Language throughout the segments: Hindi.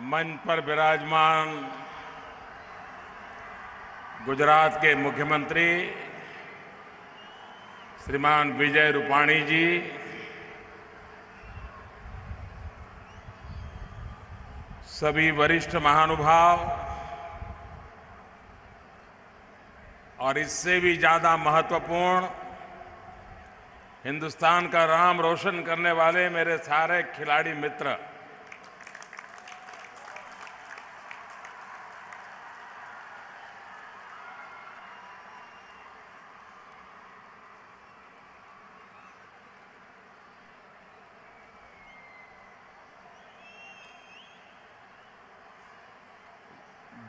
मंच पर विराजमान गुजरात के मुख्यमंत्री श्रीमान विजय रूपाणी जी, सभी वरिष्ठ महानुभाव और इससे भी ज्यादा महत्वपूर्ण हिंदुस्तान का नाम रोशन करने वाले मेरे सारे खिलाड़ी मित्र,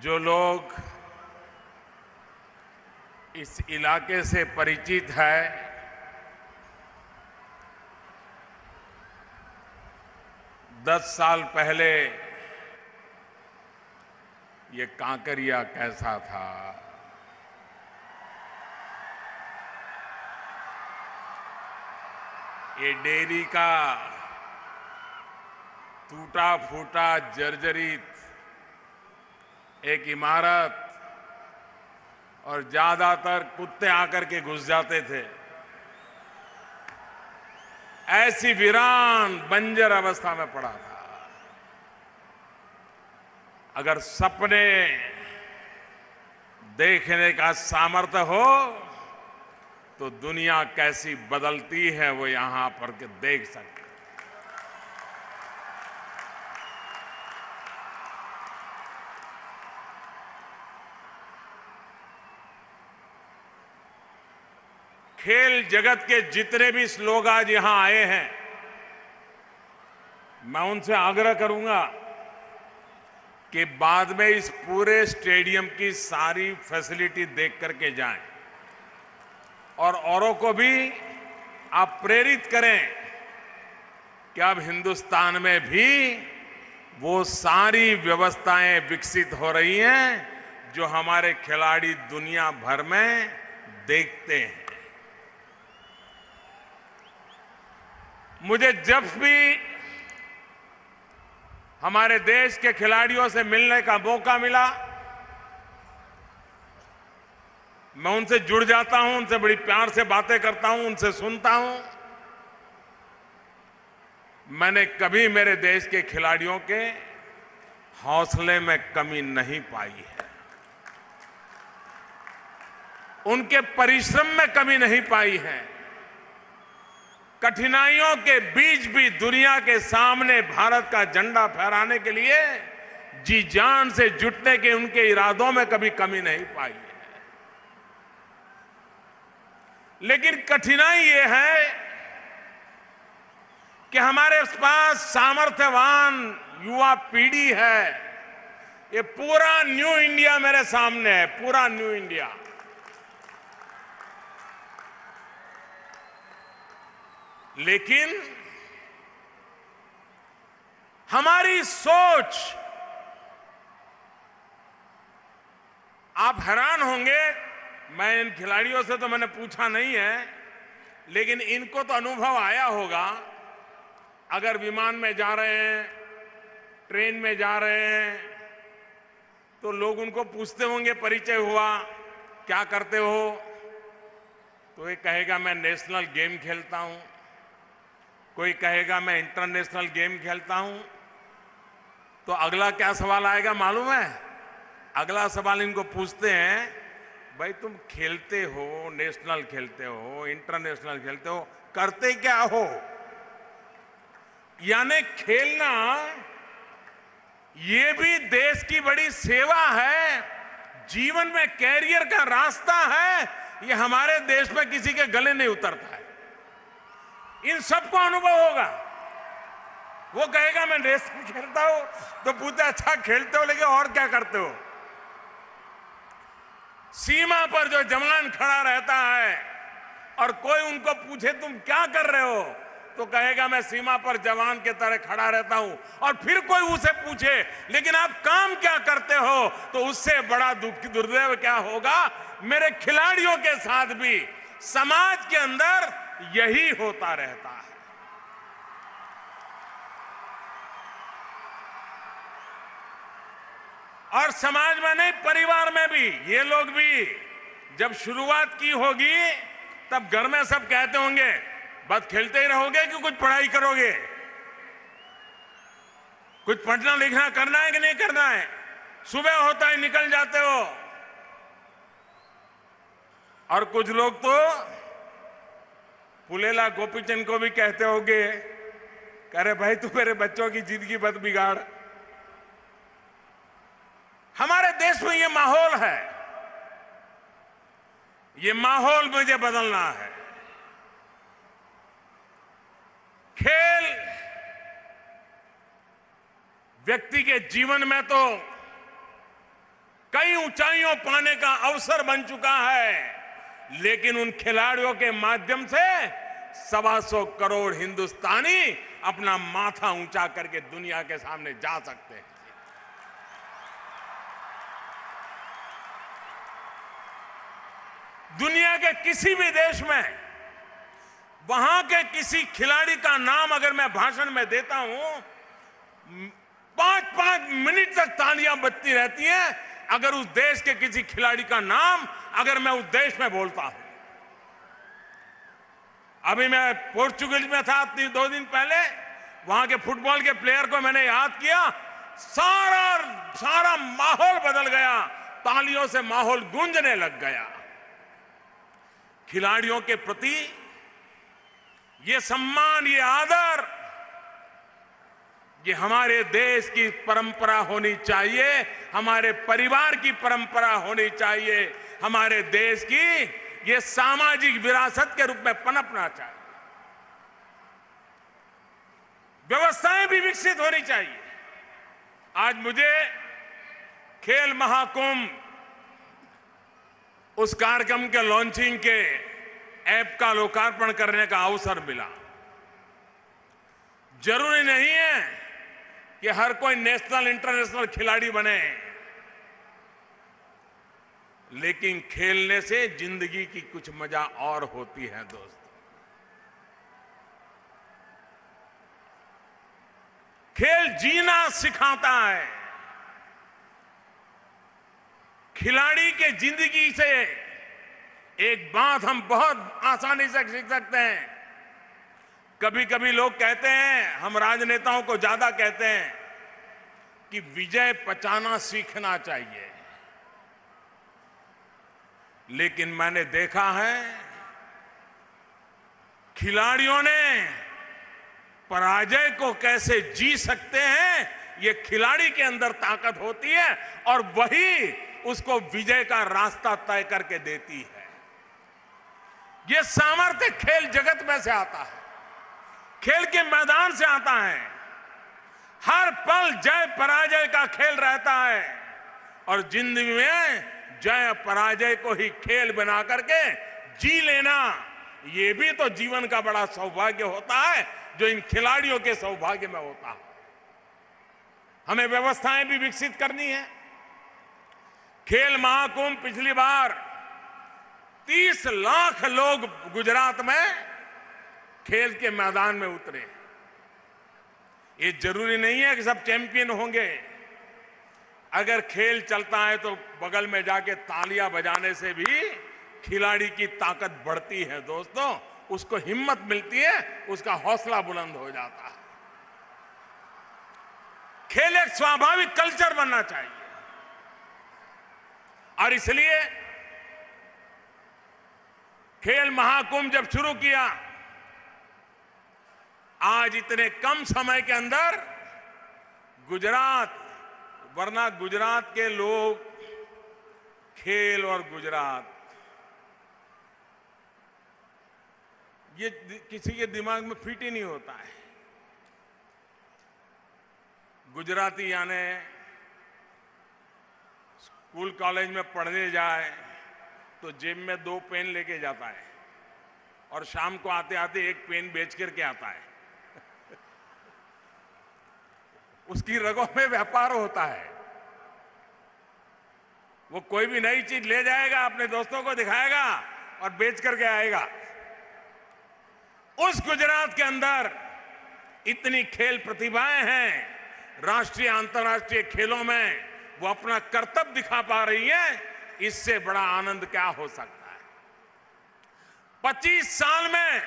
जो लोग इस इलाके से परिचित है, दस साल पहले ये कांकरिया कैसा था, ये डेयरी का टूटा फूटा जर्जरित एक इमारत और ज्यादातर कुत्ते आकर के घुस जाते थे, ऐसी वीरान बंजर अवस्था में पड़ा था। अगर सपने देखने का सामर्थ्य हो तो दुनिया कैसी बदलती है वो यहां पर के देख सकते। खेल जगत के जितने भी लोग आज यहां आए हैं, मैं उनसे आग्रह करूंगा कि बाद में इस पूरे स्टेडियम की सारी फैसिलिटी देख करके जाएं और औरों को भी आप प्रेरित करें कि अब हिंदुस्तान में भी वो सारी व्यवस्थाएं विकसित हो रही हैं जो हमारे खिलाड़ी दुनिया भर में देखते हैं। मुझे जब भी हमारे देश के खिलाड़ियों से मिलने का मौका मिला, मैं उनसे जुड़ जाता हूं, उनसे बड़ी प्यार से बातें करता हूं, उनसे सुनता हूं। मैंने कभी मेरे देश के खिलाड़ियों के हौसले में कमी नहीं पाई है, उनके परिश्रम में कमी नहीं पाई है। कठिनाइयों के बीच भी दुनिया के सामने भारत का झंडा फहराने के लिए जी जान से जुटने के उनके इरादों में कभी कमी नहीं पाई है। लेकिन कठिनाई ये है कि हमारे पास सामर्थ्यवान युवा पीढ़ी है। ये पूरा न्यू इंडिया मेरे सामने है, पूरा न्यू इंडिया। लेकिन हमारी सोच, आप हैरान होंगे, मैं इन खिलाड़ियों से तो मैंने पूछा नहीं है, लेकिन इनको तो अनुभव आया होगा। अगर विमान में जा रहे हैं, ट्रेन में जा रहे हैं, तो लोग उनको पूछते होंगे, परिचय हुआ, क्या करते हो? तो ये कहेगा मैं नेशनल गेम खेलता हूं, कोई कहेगा मैं इंटरनेशनल गेम खेलता हूं। तो अगला क्या सवाल आएगा मालूम है? अगला सवाल इनको पूछते हैं, भाई तुम खेलते हो, नेशनल खेलते हो, इंटरनेशनल खेलते हो, करते क्या हो? यानी खेलना ये भी देश की बड़ी सेवा है, जीवन में कैरियर का रास्ता है। ये हमारे देश में किसी के गले नहीं उतरता है। इन सबको अनुभव होगा। वो कहेगा मैं नेशनल खेलता हूं, तो पूछते अच्छा खेलते हो, लेकिन और क्या करते हो? सीमा पर जो जवान खड़ा रहता है और कोई उनको पूछे तुम क्या कर रहे हो, तो कहेगा मैं सीमा पर जवान के तरह खड़ा रहता हूं। और फिर कोई उसे पूछे लेकिन आप काम क्या करते हो, तो उससे बड़ा दुर्दैव क्या होगा? मेरे खिलाड़ियों के साथ भी समाज के अंदर यही होता रहता है। और समाज में नहीं, परिवार में भी ये लोग भी जब शुरुआत की होगी तब घर में सब कहते होंगे बस खेलते ही रहोगे कि कुछ पढ़ाई करोगे, कुछ पढ़ना लिखना करना है कि नहीं करना है, सुबह होता ही निकल जाते हो। और कुछ लोग तो पुलेला गोपीचंद को भी कहते होंगे, कह रहे भाई तू मेरे बच्चों की जिंदगी मत बिगाड़। हमारे देश में ये माहौल है, ये माहौल मुझे बदलना है। खेल व्यक्ति के जीवन में तो कई ऊंचाइयों पाने का अवसर बन चुका है, लेकिन उन खिलाड़ियों के माध्यम से 125 करोड़ हिंदुस्तानी अपना माथा ऊंचा करके दुनिया के सामने जा सकते हैं। दुनिया के किसी भी देश में वहां के किसी खिलाड़ी का नाम अगर मैं भाषण में देता हूं, 5-5 मिनट तक तालियां बजती रहती हैं अगर उस देश के किसी खिलाड़ी का नाम अगर मैं उस देश में बोलता हूं। अभी मैं पोर्चुगल में था 2 दिन पहले, वहां के फुटबॉल के प्लेयर को मैंने याद किया, सारा माहौल बदल गया, तालियों से माहौल गूंजने लग गया। खिलाड़ियों के प्रति ये सम्मान, ये आदर, ये हमारे देश की परंपरा होनी चाहिए, हमारे परिवार की परंपरा होनी चाहिए, हमारे देश की ये सामाजिक विरासत के रूप में पनपना चाहिए। व्यवस्थाएं भी विकसित होनी चाहिए। आज मुझे खेल महाकुंभ उस कार्यक्रम के लॉन्चिंग के ऐप का लोकार्पण करने का अवसर मिला। जरूरी नहीं है कि हर कोई नेशनल इंटरनेशनल खिलाड़ी बने, लेकिन खेलने से जिंदगी की कुछ मजा और होती है दोस्तों। खेल जीना सिखाता है। खिलाड़ी के जिंदगी से एक बात हम बहुत आसानी से सीख सकते हैं। कभी कभी लोग कहते हैं, हम राजनेताओं को ज्यादा कहते हैं कि विजय पचाना सीखना चाहिए, लेकिन मैंने देखा है खिलाड़ियों ने पराजय को कैसे जी सकते हैं, ये खिलाड़ी के अंदर ताकत होती है और वही उसको विजय का रास्ता तय करके देती है। ये सामर्थ्य खेल जगत में से आता है, खेल के मैदान से आता है। हर पल जय पराजय का खेल रहता है और जिंदगी में जय पराजय को ही खेल बना करके जी लेना, ये भी तो जीवन का बड़ा सौभाग्य होता है जो इन खिलाड़ियों के सौभाग्य में होता है। हमें व्यवस्थाएं भी विकसित करनी है। खेल महाकुंभ पिछली बार 30 लाख लोग गुजरात में खेल के मैदान में उतरे। ये जरूरी नहीं है कि सब चैंपियन होंगे। अगर खेल चलता है तो बगल में जाके तालियां बजाने से भी खिलाड़ी की ताकत बढ़ती है दोस्तों, उसको हिम्मत मिलती है, उसका हौसला बुलंद हो जाता है। खेल एक स्वाभाविक कल्चर बनना चाहिए और इसलिए खेल महाकुंभ जब शुरू किया, आज इतने कम समय के अंदर गुजरात, वरना गुजरात के लोग खेल और गुजरात ये किसी के दिमाग में फिट ही नहीं होता है। गुजराती यानी स्कूल कॉलेज में पढ़ने जाए तो जेब में 2 पेन लेके जाता है और शाम को आते आते 1 पेन बेच करके आता है। उसकी रगों में व्यापार होता है। वो कोई भी नई चीज ले जाएगा, अपने दोस्तों को दिखाएगा और बेच करके आएगा। उस गुजरात के अंदर इतनी खेल प्रतिभाएं हैं, राष्ट्रीय अंतर्राष्ट्रीय खेलों में वो अपना कर्तव्य दिखा पा रही है, इससे बड़ा आनंद क्या हो सकता है। 25 साल में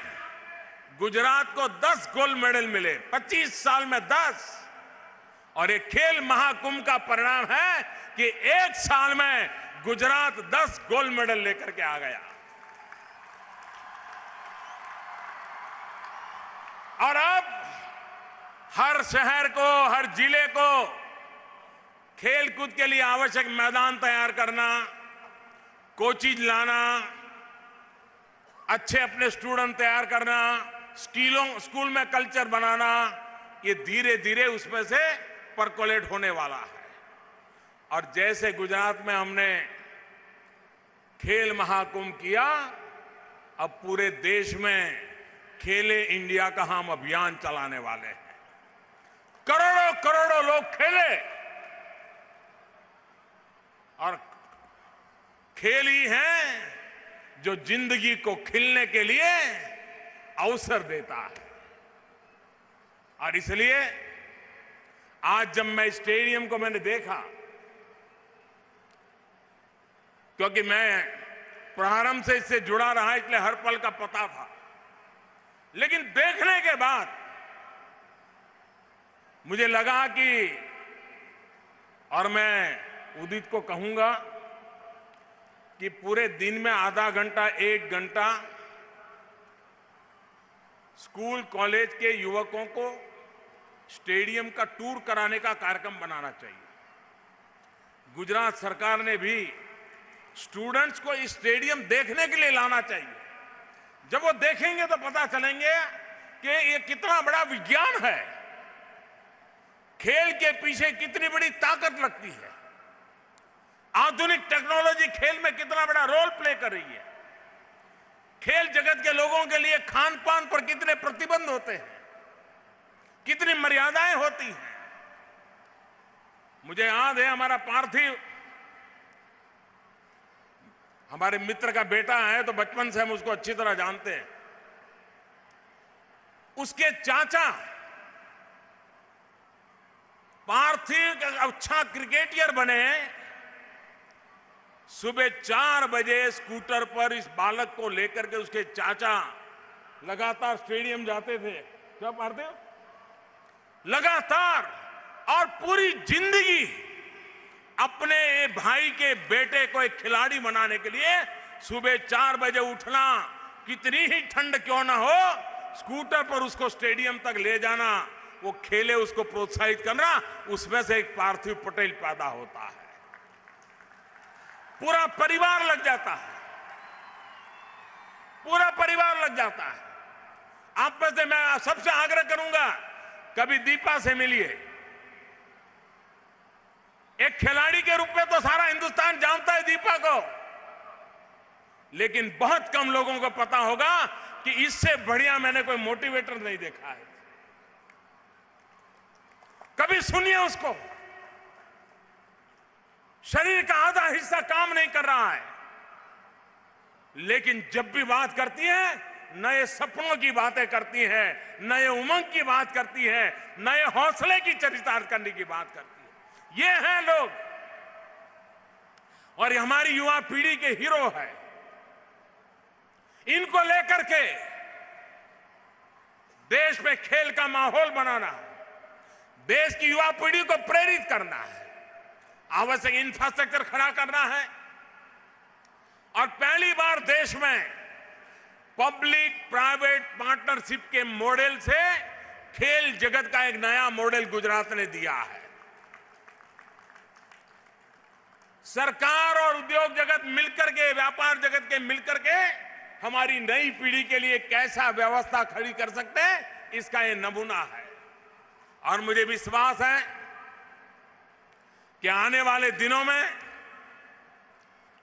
गुजरात को 10 गोल्ड मेडल मिले, 25 साल में 10। और ये खेल महाकुंभ का परिणाम है कि एक साल में गुजरात 10 गोल्ड मेडल लेकर के आ गया। और अब हर शहर को, हर जिले को खेल कूद के लिए आवश्यक मैदान तैयार करना, कोचिज लाना, अच्छे अपने स्टूडेंट तैयार करना, स्कूल में कल्चर बनाना, ये धीरे धीरे उसमें से परकोलेट होने वाला है। और जैसे गुजरात में हमने खेल महाकुंभ किया, अब पूरे देश में खेले इंडिया का हम अभियान चलाने वाले हैं। करोड़ों करोड़ों लोग खेले, और खेल ही है जो जिंदगी को खिलने के लिए अवसर देता है। और इसलिए आज जब मैं स्टेडियम को मैंने देखा, क्योंकि मैं प्रारंभ से इससे जुड़ा रहा इसलिए हर पल का पता था, लेकिन देखने के बाद मुझे लगा कि, और मैं उदित को कहूंगा कि पूरे दिन में आधा घंटा 1 घंटा स्कूल कॉलेज के युवकों को स्टेडियम का टूर कराने का कार्यक्रम बनाना चाहिए। गुजरात सरकार ने भी स्टूडेंट्स को इस स्टेडियम देखने के लिए लाना चाहिए। जब वो देखेंगे तो पता चलेंगे कि ये कितना बड़ा विज्ञान है, खेल के पीछे कितनी बड़ी ताकत लगती है, आधुनिक टेक्नोलॉजी खेल में कितना बड़ा रोल प्ले कर रही है, खेल जगत के लोगों के लिए खान पान पर कितने प्रतिबंध होते हैं, कितनी मर्यादाएं होती हैं। मुझे याद है हमारा पार्थिव, हमारे मित्र का बेटा है तो बचपन से हम उसको अच्छी तरह जानते हैं। उसके चाचा पार्थिव का अच्छा क्रिकेटियर बने, सुबह 4 बजे स्कूटर पर इस बालक को लेकर के उसके चाचा लगातार स्टेडियम जाते थे। क्या पार्थिव? लगातार, और पूरी जिंदगी अपने भाई के बेटे को एक खिलाड़ी बनाने के लिए सुबह 4 बजे उठना, कितनी ही ठंड क्यों ना हो, स्कूटर पर उसको स्टेडियम तक ले जाना, वो खेले, उसको प्रोत्साहित करना, उसमें से एक पार्थिव पटेल पैदा होता है। पूरा परिवार लग जाता है, पूरा परिवार लग जाता है। आप में से मैं सबसे आग्रह करूंगा, कभी दीपा से मिलिए। एक खिलाड़ी के रूप में तो सारा हिंदुस्तान जानता है दीपा को, लेकिन बहुत कम लोगों को पता होगा कि इससे बढ़िया मैंने कोई मोटिवेटर नहीं देखा है। कभी सुनिए उसको, शरीर का आधा हिस्सा काम नहीं कर रहा है, लेकिन जब भी बात करती है नए सपनों की बातें करती है, नए उमंग की बात करती है, नए हौसले की चरितार्थ करने की बात करती है। ये हैं लोग, और ये हमारी युवा पीढ़ी के हीरो है। इनको लेकर के देश में खेल का माहौल बनाना है, देश की युवा पीढ़ी को प्रेरित करना है, आवश्यक इंफ्रास्ट्रक्चर खड़ा करना है, और पहली बार देश में पब्लिक प्राइवेट पार्टनरशिप के मॉडल से खेल जगत का एक नया मॉडल गुजरात ने दिया है। सरकार और उद्योग जगत मिलकर के, व्यापार जगत के मिलकर के हमारी नई पीढ़ी के लिए कैसा व्यवस्था खड़ी कर सकते हैं, इसका ये नमूना है। और मुझे विश्वास है कि आने वाले दिनों में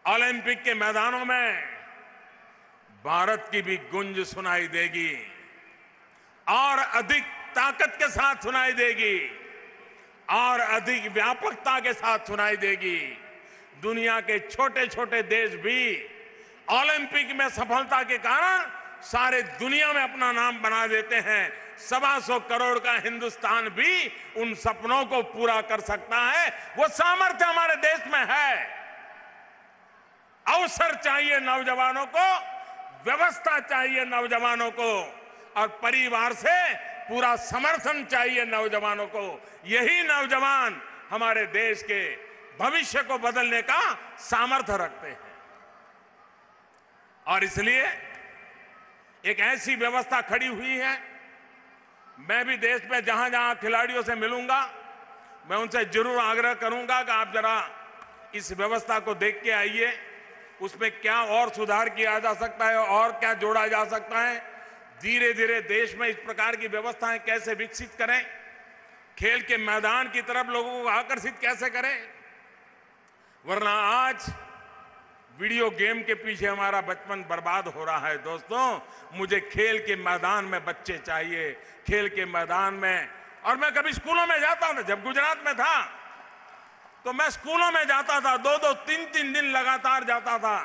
ओलंपिक के मैदानों में भारत की भी गूंज सुनाई देगी, और अधिक ताकत के साथ सुनाई देगी, और अधिक व्यापकता के साथ सुनाई देगी। दुनिया के छोटे छोटे देश भी ओलंपिक में सफलता के कारण सारे दुनिया में अपना नाम बना देते हैं। 125 करोड़ का हिंदुस्तान भी उन सपनों को पूरा कर सकता है। वो सामर्थ्य हमारे देश में है। अवसर चाहिए नौजवानों को, व्यवस्था चाहिए नौजवानों को, और परिवार से पूरा समर्थन चाहिए नौजवानों को। यही नौजवान हमारे देश के भविष्य को बदलने का सामर्थ्य रखते हैं। और इसलिए एक ऐसी व्यवस्था खड़ी हुई है। मैं भी देश में जहां जहां खिलाड़ियों से मिलूंगा, मैं उनसे जरूर आग्रह करूंगा कि आप जरा इस व्यवस्था को देख के आइए। उसमें क्या और सुधार किया जा सकता है और क्या जोड़ा जा सकता है। धीरे धीरे देश में इस प्रकार की व्यवस्थाएं कैसे विकसित करें, खेल के मैदान की तरफ लोगों को आकर्षित कैसे करें। वरना आज वीडियो गेम के पीछे हमारा बचपन बर्बाद हो रहा है। दोस्तों, मुझे खेल के मैदान में बच्चे चाहिए, खेल के मैदान में। और मैं कभी स्कूलों में जाता था, जब गुजरात में था तो मैं स्कूलों में जाता था, 2-2, 3-3 दिन लगातार जाता था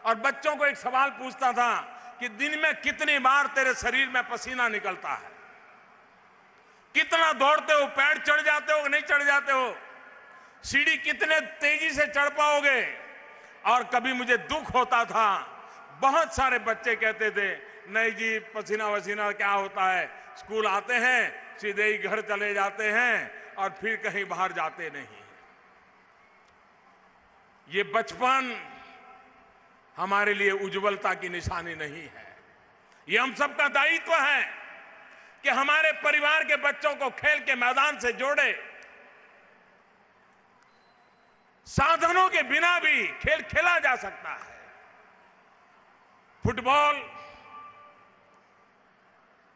और बच्चों को एक सवाल पूछता था कि दिन में कितनी बार तेरे शरीर में पसीना निकलता है, कितना दौड़ते हो, पैर चढ़ जाते हो नहीं चढ़ जाते हो, सीढ़ी कितने तेजी से चढ़ पाओगे। और कभी मुझे दुख होता था, बहुत सारे बच्चे कहते थे नहीं जी, पसीना वसीना क्या होता है, स्कूल आते हैं सीधे ही घर चले जाते हैं और फिर कहीं बाहर जाते नहीं। ये बचपन हमारे लिए उज्जवलता की निशानी नहीं है। ये हम सबका दायित्व है कि हमारे परिवार के बच्चों को खेल के मैदान से जोड़े। साधनों के बिना भी खेल खेला जा सकता है। फुटबॉल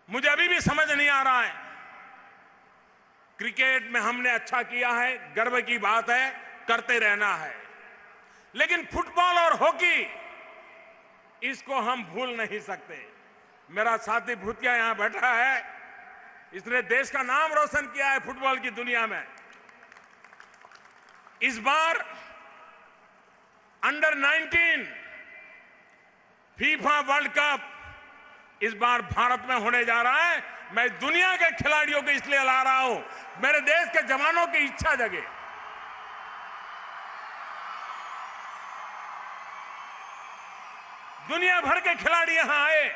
मुझे अभी भी समझ नहीं आ रहा है। क्रिकेट में हमने अच्छा किया है, गर्व की बात है, करते रहना है। लेकिन फुटबॉल और हॉकी, इसको हम भूल नहीं सकते। मेरा साथी भूतिया यहां बैठा है, इसने देश का नाम रोशन किया है फुटबॉल की दुनिया में। इस बार अंडर 19 फीफा वर्ल्ड कप इस बार भारत में होने जा रहा है। मैं दुनिया के खिलाड़ियों को इसलिए ला रहा हूं, मेरे देश के जवानों की इच्छा जगे। दुनिया भर के खिलाड़ी यहां आए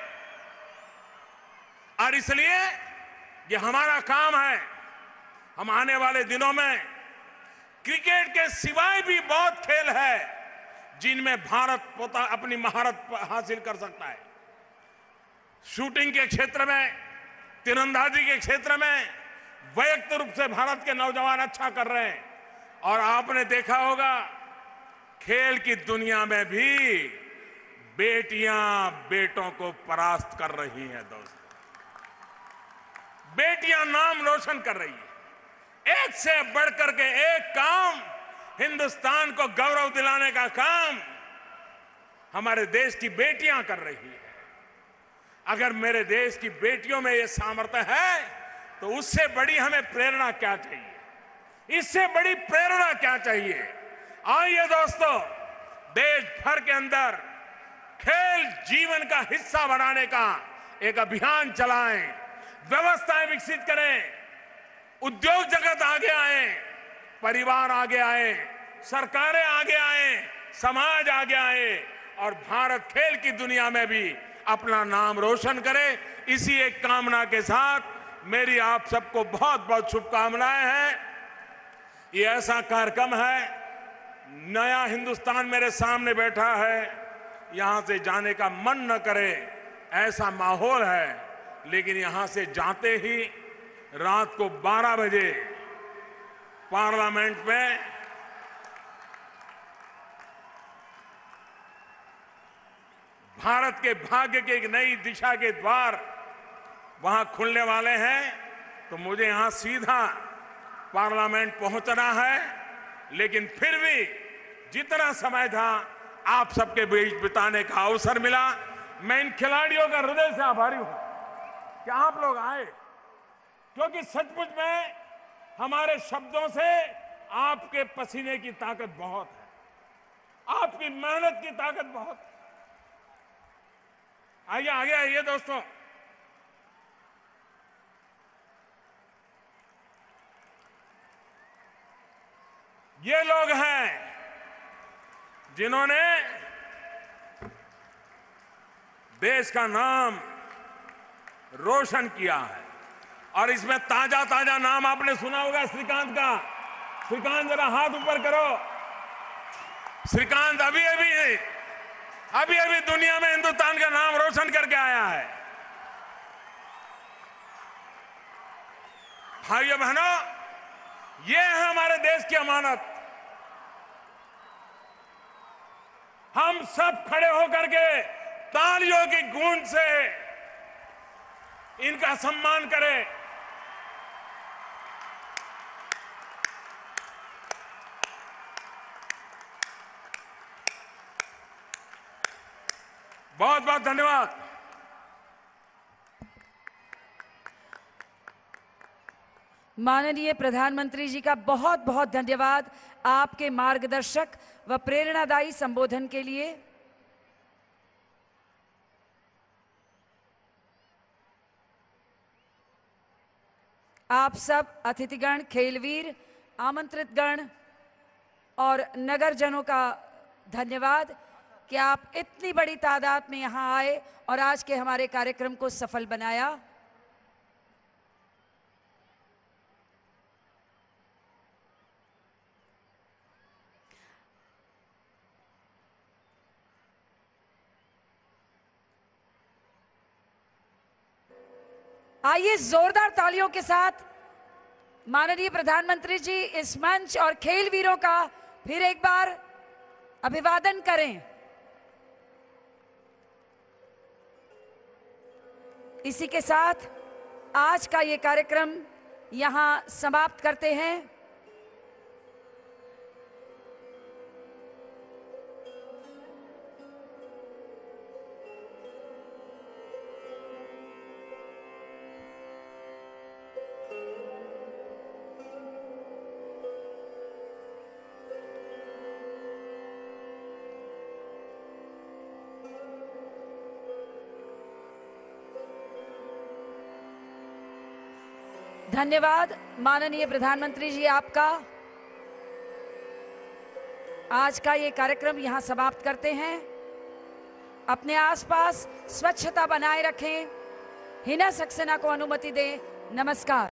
और इसलिए ये हमारा काम है। हम आने वाले दिनों में क्रिकेट के सिवाय भी बहुत खेल है जिनमें भारत अपनी महारत हासिल कर सकता है। शूटिंग के क्षेत्र में, तीरंदाजी के क्षेत्र में वैयक्तिक रूप से भारत के नौजवान अच्छा कर रहे हैं। और आपने देखा होगा खेल की दुनिया में भी बेटियां बेटों को परास्त कर रही हैं। दोस्तों, बेटियां नाम रोशन कर रही है। एक से बढ़कर के एक काम, हिंदुस्तान को गौरव दिलाने का काम हमारे देश की बेटियां कर रही है। अगर मेरे देश की बेटियों में ये सामर्थ्य है तो उससे बड़ी हमें प्रेरणा क्या चाहिए, इससे बड़ी प्रेरणा क्या चाहिए। आइए दोस्तों, देश भर के अंदर खेल जीवन का हिस्सा बनाने का एक अभियान चलाएं, व्यवस्थाएं विकसित करें, उद्योग जगत आगे आए, परिवार आगे आए, सरकारें आगे आए, समाज आगे आए और भारत खेल की दुनिया में भी अपना नाम रोशन करे। इसी एक कामना के साथ मेरी आप सबको बहुत बहुत शुभकामनाएं हैं। ये ऐसा कार्यक्रम है, नया हिंदुस्तान मेरे सामने बैठा है, यहां से जाने का मन न करे ऐसा माहौल है। लेकिन यहां से जाते ही रात को 12 बजे पार्लियामेंट में भारत के भाग्य के एक नई दिशा के द्वार वहां खुलने वाले हैं। तो मुझे यहां सीधा पार्लियामेंट पहुंचना है। लेकिन फिर भी जितना समय था आप सबके बीच बिताने का अवसर मिला, मैं इन खिलाड़ियों का हृदय से आभारी हूं कि आप लोग आए, क्योंकि सचमुच में हमारे शब्दों से आपके पसीने की ताकत बहुत है, आपकी मेहनत की ताकत बहुत है। आइए आगे आइए दोस्तों। ये लोग हैं जिन्होंने देश का नाम रोशन किया है। और इसमें ताजा ताजा नाम आपने सुना होगा श्रीकांत का। श्रीकांत जरा हाथ ऊपर करो। श्रीकांत अभी अभी दुनिया में हिंदुस्तान का नाम रोशन करके आया है। भाइयों बहनों, ये है हमारे देश की अमानत। हम सब खड़े होकर के तालियों की गूंज से इनका सम्मान करें। बहुत बहुत धन्यवाद। माननीय प्रधानमंत्री जी का बहुत बहुत धन्यवाद आपके मार्गदर्शक व प्रेरणादायी संबोधन के लिए। आप सब अतिथिगण, खेलवीर, आमंत्रित गण और नगरजनों का धन्यवाद कि आप इतनी बड़ी तादाद में यहाँ आए और आज के हमारे कार्यक्रम को सफल बनाया। आइए जोरदार तालियों के साथ माननीय प्रधानमंत्री जी इस मंच और खेल वीरों का फिर एक बार अभिवादन करें। इसी के साथ आज का ये कार्यक्रम यहां समाप्त करते हैं। धन्यवाद माननीय प्रधानमंत्री जी आपका। आज का ये कार्यक्रम यहां समाप्त करते हैं। अपने आसपास स्वच्छता बनाए रखें। हिना सक्सेना को अनुमति दें। नमस्कार।